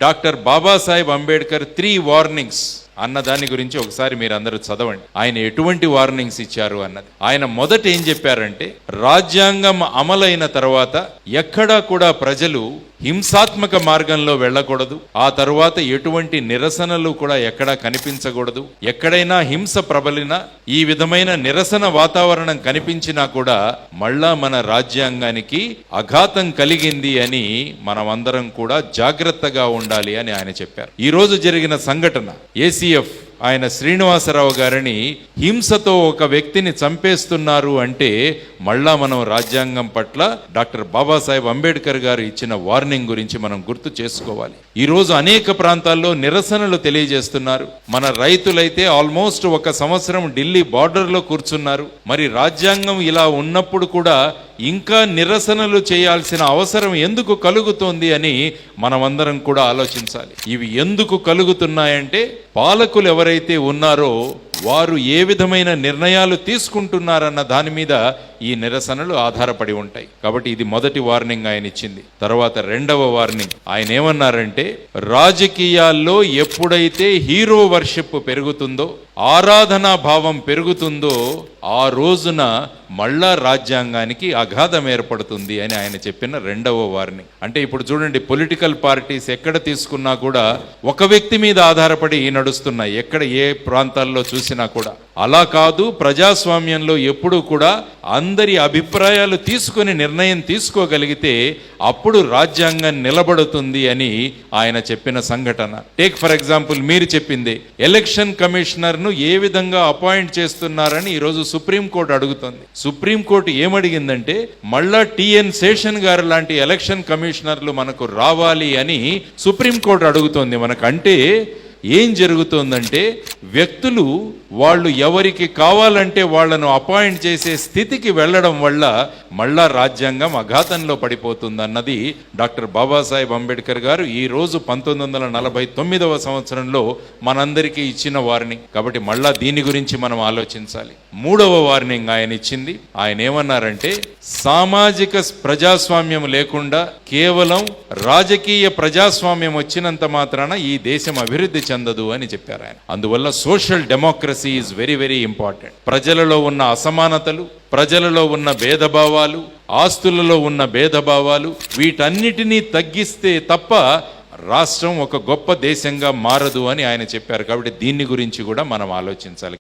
Doctor Babasaheb Ambedkar 3 warnings అన్న దాని గురించి ఒకసారి మీరు అందరూ చదవండి. ఆయన ఎటువంటి వార్నింగ్స్ ఇచ్చారు అన్నది. ఆయన మొదట ఏం చెప్పారంటే, రాజ్యాంగం అమలైన తర్వాత ఎక్కడా కూడా ప్రజలు హింసాత్మక మార్గంలో వెళ్ళకూడదు. ఆ తరువాత ఎటువంటి నిరసనలు కూడా ఎక్కడా కనిపించకూడదు. ఎక్కడైనా హింస ప్రబలినా, ఈ విధమైన నిరసన వాతావరణం కనిపించినా కూడా మళ్ళా మన రాజ్యాంగానికి అఘాతం కలిగింది అని మనమందరం కూడా జాగ్రత్తగా ఉండాలి అని ఆయన చెప్పారు. ఈ రోజు జరిగిన సంఘటన, ఏసీఎఫ్ ఆయన శ్రీనివాసరావు గారిని హింసతో ఒక వ్యక్తిని చంపేస్తున్నారు అంటే మళ్ళా మనం రాజ్యాంగం పట్ల డాక్టర్ బాబాసాహెబ్ అంబేద్కర్ గారు ఇచ్చిన వార్నింగ్ గురించి మనం గుర్తు చేసుకోవాలి. ఈరోజు అనేక ప్రాంతాల్లో నిరసనలు తెలియజేస్తున్నారు. మన రైతులైతే ఆల్మోస్ట్ 1 సంవత్సరం ఢిల్లీ బార్డర్లో కూర్చున్నారు. మరి రాజ్యాంగం ఇలా ఉన్నప్పుడు కూడా ఇంకా నిరసనలు చేయాల్సిన అవసరం ఎందుకు కలుగుతోంది అని మనమందరం కూడా ఆలోచించాలి. ఇవి ఎందుకు కలుగుతున్నాయంటే, పాలకులు ఎవరైతే ఉన్నారో వారు ఏ విధమైన నిర్ణయాలు తీసుకుంటున్నారన్న దాని మీద ఈ నిరసనలు ఆధారపడి ఉంటాయి. కాబట్టి ఇది మొదటి వార్నింగ్ ఆయన ఇచ్చింది. తర్వాత రెండవ వార్నింగ్ ఆయన ఏమన్నారంటే, రాజకీయాల్లో ఎప్పుడైతే హీరో వర్షిప్ పెరుగుతుందో, ఆరాధనా భావం పెరుగుతుందో, ఆ రోజున మళ్ళా రాజ్యాంగానికి అఘాతం ఏర్పడుతుంది అని ఆయన చెప్పిన రెండవ వార్నింగ్. అంటే ఇప్పుడు చూడండి, పొలిటికల్ పార్టీస్ ఎక్కడ తీసుకున్నా కూడా ఒక వ్యక్తి మీద ఆధారపడి నడుస్తున్నాయి. ఎక్కడ ఏ ప్రాంతాల్లో చూసినా కూడా అలా కాదు. ప్రజాస్వామ్యంలో ఎప్పుడూ కూడా అందరి అభిప్రాయాలు తీసుకుని నిర్ణయం తీసుకోగలిగితే అప్పుడు రాజ్యాంగం నిలబడుతుంది అని ఆయన చెప్పిన సంఘటన. టేక్ ఫర్ ఎగ్జాంపుల్, మీరు చెప్పింది ఎలక్షన్ కమిషనర్ను ఏ విధంగా అపాయింట్ చేస్తున్నారని ఈరోజు సుప్రీంకోర్టు అడుగుతుంది. సుప్రీంకోర్టు ఏమడిగిందంటే, మళ్ళా టిఎన్ శేషన్ గారు లాంటి ఎలక్షన్ కమిషనర్లు మనకు రావాలి అని సుప్రీంకోర్టు అడుగుతోంది. మనకంటే ఏం జరుగుతోందంటే, వ్యక్తులు వాళ్ళు ఎవరికి కావాలంటే వాళ్లను అపాయింట్ చేసే స్థితికి వెళ్ళడం వల్ల మళ్ళా రాజ్యాంగం అఘాతంలో పడిపోతుందన్నది డాక్టర్ బాబాసాహెబ్ అంబేద్కర్ గారు ఈ రోజు 1949వ సంవత్సరంలో మనందరికీ ఇచ్చిన వార్నింగ్. కాబట్టి మళ్ళా దీని గురించి మనం ఆలోచించాలి. మూడవ వార్నింగ్ ఆయన ఇచ్చింది. ఆయన ఏమన్నారంటే, సామాజిక ప్రజాస్వామ్యం లేకుండా కేవలం రాజకీయ ప్రజాస్వామ్యం వచ్చినంత మాత్రాన ఈ దేశం అభివృద్ధి చెందదు అని చెప్పారు ఆయన. అందువల్ల social democracy is very very important. ప్రజలలో ఉన్న అసమానతలు, ప్రజలలో ఉన్న భేదభావాలు, ఆస్తులలో ఉన్న భేదభావాలు, వీటన్నిటినీ తగ్గిస్తే తప్ప రాష్ట్రం ఒక గొప్ప దేశంగా మారదు అని ఆయన చెప్పారు. కాబట్టి దీన్ని గురించి కూడా మనం ఆలోచించాలి.